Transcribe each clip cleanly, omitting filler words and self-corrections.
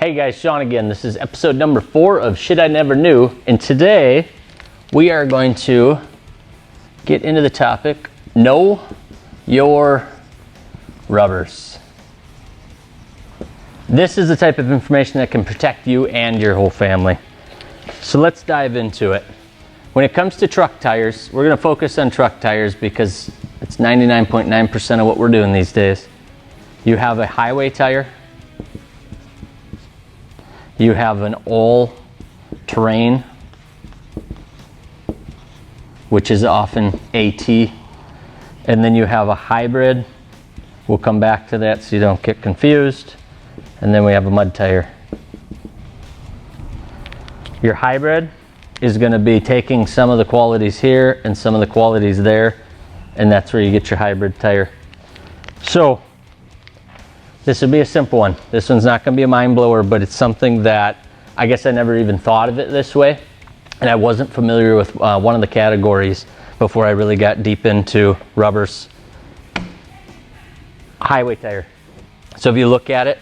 Hey guys, Sean again. This is episode number 4 of Shit I Never Knew, and today we are going to get into the topic, know your rubbers. This is the type of information that can protect you and your whole family. So let's dive into it. When it comes to truck tires, we're going to focus on truck tires because it's 99.9% of what we're doing these days. You have a highway tire. You have an all-terrain, which is often AT, and then you have a hybrid. We'll come back to that so you don't get confused. And then we have a mud tire. Your hybrid is going to be taking some of the qualities here and some of the qualities there, and that's where you get your hybrid tire. So this would be a simple one. This one's not going to be a mind blower, but it's something that I guess I never even thought of it this way, and I wasn't familiar with one of the categories before I really got deep into rubbers. Highway tire. So if you look at it,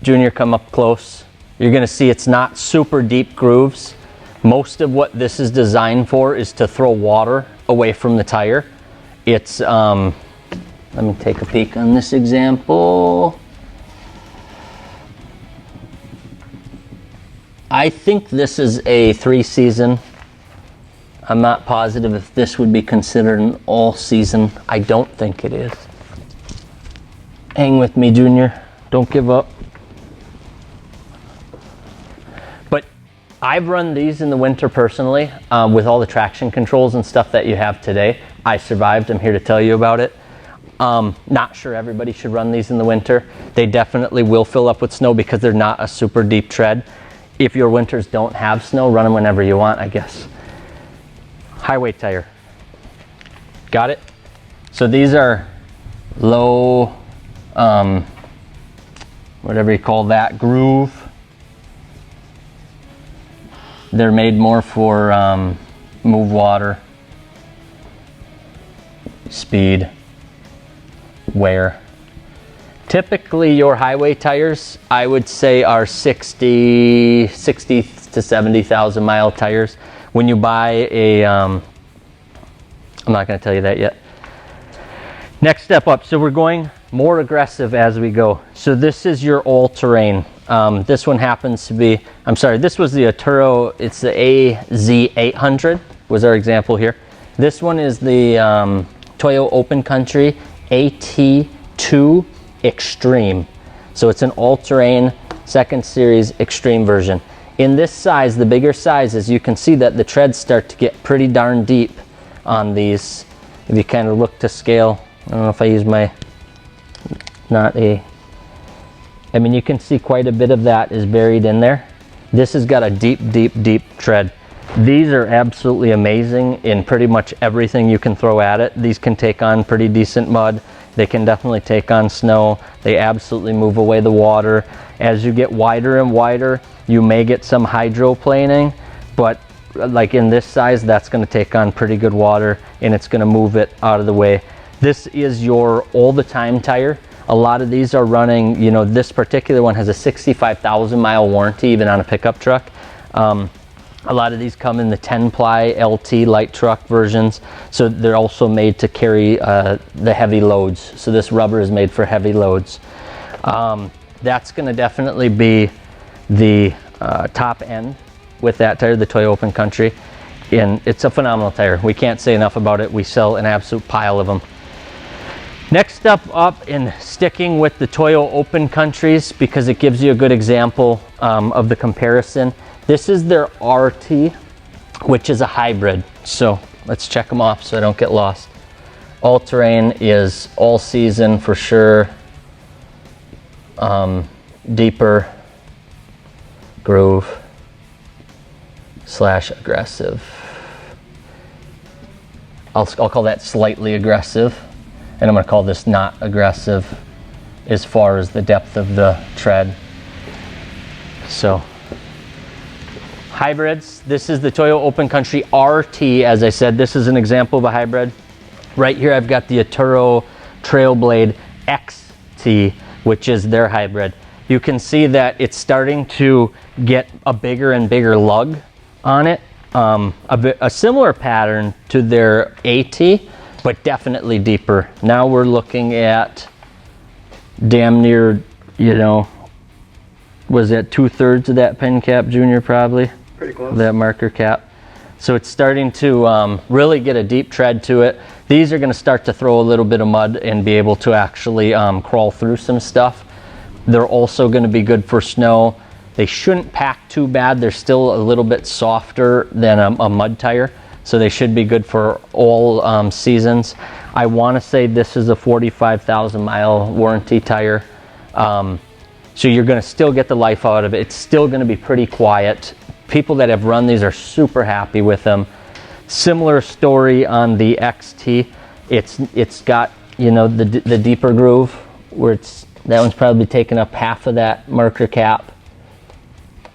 Junior, come up close, you're going to see it's not super deep grooves. Most of what this is designed for is to throw water away from the tire. It's let me take a peek on this example. I think this is a 3-season. I'm not positive if this would be considered an all-season. I don't think it is. Hang with me, Junior. Don't give up. But I've run these in the winter personally with all the traction controls and stuff that you have today. I survived. I'm here to tell you about it. Not sure everybody should run these in the winter. They definitely will fill up with snow because they're not a super deep tread. If your winters don't have snow, run them whenever you want, I guess. Highway tire. Got it? So these are low, whatever you call that, groove. They're made more for move water, speed, wear. Typically your highway tires, I would say, are 60 to 70,000 mile tires. When you buy a, I'm not going to tell you that yet. Next step up, so we're going more aggressive as we go. So this is your all-terrain. This one happens to be, I'm sorry, this was the Atturo, it's the AZ800 was our example here. This one is the Toyo Open Country AT2 Extreme. So it's an all-terrain 2nd series extreme version. In this size, the bigger sizes, you can see that the treads start to get pretty darn deep on these. If you kind of look to scale, I don't know if I use my, I mean, you can see quite a bit of that is buried in there. This has got a deep tread. These are absolutely amazing in pretty much everything you can throw at it. These can take on pretty decent mud. They can definitely take on snow. They absolutely move away the water. As you get wider and wider, you may get some hydroplaning, but like in this size, that's going to take on pretty good water and it's going to move it out of the way. This is your all-the-time tire. A lot of these are running, you know, this particular one has a 65,000 mile warranty even on a pickup truck. A lot of these come in the 10-ply LT light truck versions, so they're also made to carry the heavy loads. So this rubber is made for heavy loads. That's going to definitely be the top end with that tire, the Toyo Open Country, and it's a phenomenal tire. We can't say enough about it. We sell an absolute pile of them. Next step up in sticking with the Toyo Open Countries, because it gives you a good example of the comparison. This is their RT, which is a hybrid. So let's check them off so I don't get lost. All-terrain is all season for sure. Deeper groove / aggressive. I'll call that slightly aggressive. And I'm going to call this not aggressive as far as the depth of the tread. So hybrids, this is the Toyo Open Country RT. As I said, this is an example of a hybrid. Right here I've got the Atturo Trailblade XT, which is their hybrid. you can see that it's starting to get a bigger and bigger lug on it. A similar pattern to their AT, but definitely deeper. Now we're looking at damn near, you know, was that 2/3 of that pen cap, Junior, probably? Pretty close. That marker cap. So it's starting to really get a deep tread to it. These are going to start to throw a little bit of mud and be able to actually crawl through some stuff. They're also going to be good for snow. They shouldn't pack too bad. They're still a little bit softer than a mud tire, so they should be good for all seasons. I want to say this is a 45,000 mile warranty tire. So you're going to still get the life out of it. It's still going to be pretty quiet. People that have run these are super happy with them. Similar story on the XT. It's got, you know, the deeper groove where that one's probably taken up half of that marker cap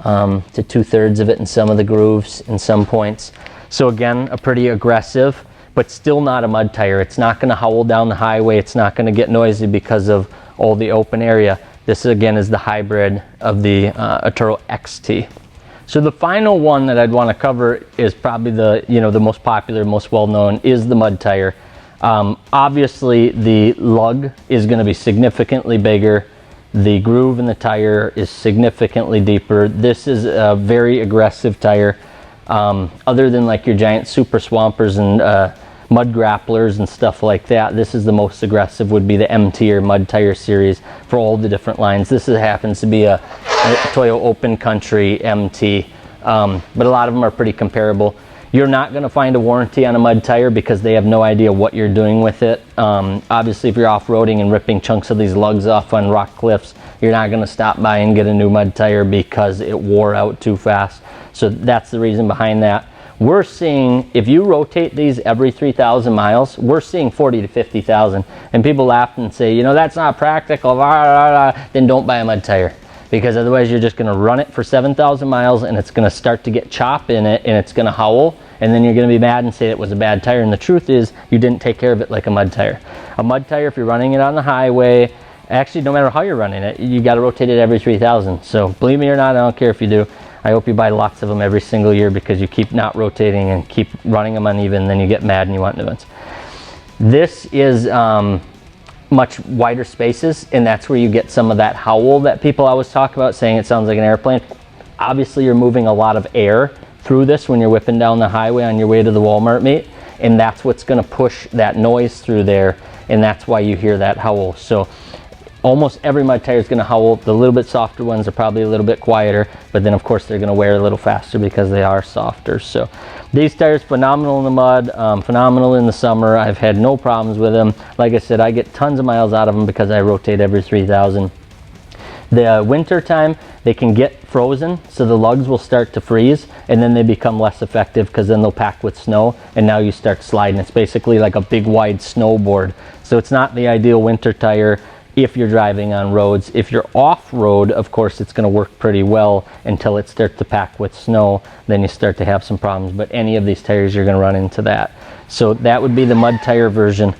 to 2/3 of it in some of the grooves in some points. So again, a pretty aggressive, but still not a mud tire. It's not going to howl down the highway. It's not going to get noisy because of all the open area. This again is the hybrid of the Atturo XT. So the final one that I'd want to cover is probably the most popular, most well-known is the mud tire. Obviously the lug is going to be significantly bigger. The groove in the tire is significantly deeper. This is a very aggressive tire. Other than like your giant super swampers and mud grapplers and stuff like that, this is the most aggressive, would be the MT or mud tire series for all the different lines. This happens to be a Toyo Open Country MT, but a lot of them are pretty comparable. You're not going to find a warranty on a mud tire because they have no idea what you're doing with it. Obviously, if you're off-roading and ripping chunks of these lugs off on rock cliffs, you're not going to stop by and get a new mud tire because it wore out too fast. So that's the reason behind that. We're seeing, if you rotate these every 3,000 miles, we're seeing 40 to 50,000. And people laugh and say, you know, that's not practical, blah, blah, blah. Then don't buy a mud tire. Because otherwise you're just going to run it for 7,000 miles and it's going to start to get chop in it and it's going to howl, and then you're going to be mad and say it was a bad tire. And the truth is you didn't take care of it like a mud tire. A mud tire, if you're running it on the highway, actually no matter how you're running it, you got to rotate it every 3,000. So believe me or not, I don't care if you do. I hope you buy lots of them every single year because you keep not rotating and keep running them uneven, then you get mad and you want new ones. This is much wider spaces, and that's where you get some of that howl that people always talk about, saying it sounds like an airplane. Obviously you're moving a lot of air through this when you're whipping down the highway on your way to the Walmart meet, and that's what's going to push that noise through there, and that's why you hear that howl. So almost every mud tire is going to howl. The little bit softer ones are probably a little bit quieter, but then of course they're going to wear a little faster because they are softer. So these tires, phenomenal in the mud, phenomenal in the summer. I've had no problems with them. Like I said, I get tons of miles out of them because I rotate every 3,000. The winter time, they can get frozen, so the lugs will start to freeze, and then they become less effective because then they'll pack with snow, and now you start sliding. It's basically like a big wide snowboard. So it's not the ideal winter tire if you're driving on roads. If you're off-road, of course, it's going to work pretty well until it starts to pack with snow. Then you start to have some problems. But any of these tires, you're going to run into that. So that would be the mud tire version.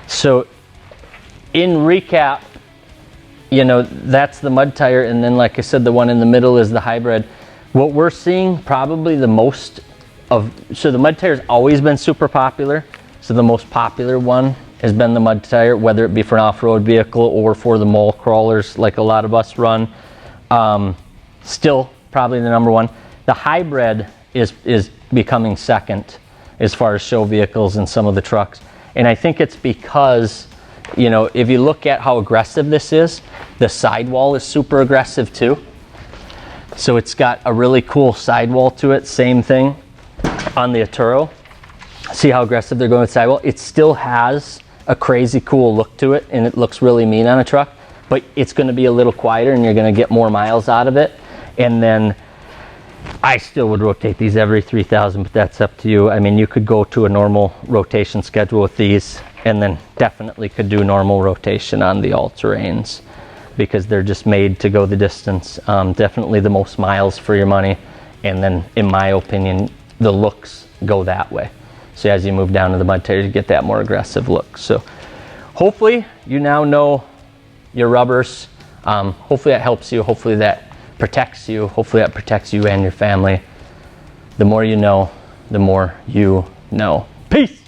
So in recap, you know, that's the mud tire. And then, like I said, the one in the middle is the hybrid. What we're seeing probably the most of, so the mud tire's always been super popular. So the most popular one has been the mud tire, whether it be for an off-road vehicle or for the mole crawlers like a lot of us run. Still probably the number one. The hybrid is becoming second as far as show vehicles and some of the trucks. And I think it's because, you know, if you look at how aggressive this is, the sidewall is super aggressive too. So it's got a really cool sidewall to it. Same thing on the Atturo. See how aggressive they're going with sidewall? It still has a crazy cool look to it, and it looks really mean on a truck, but it's going to be a little quieter and you're going to get more miles out of it. And then I still would rotate these every 3,000, but that's up to you. I mean, you could go to a normal rotation schedule with these, and then definitely could do normal rotation on the all-terrains because they're just made to go the distance. Definitely the most miles for your money, and then in my opinion the looks go that way. So as you move down to the mud tires, you get that more aggressive look. So hopefully you now know your rubbers Hopefully that helps you. Hopefully that protects you. Hopefully that protects you and your family. The more you know, the more you know. Peace.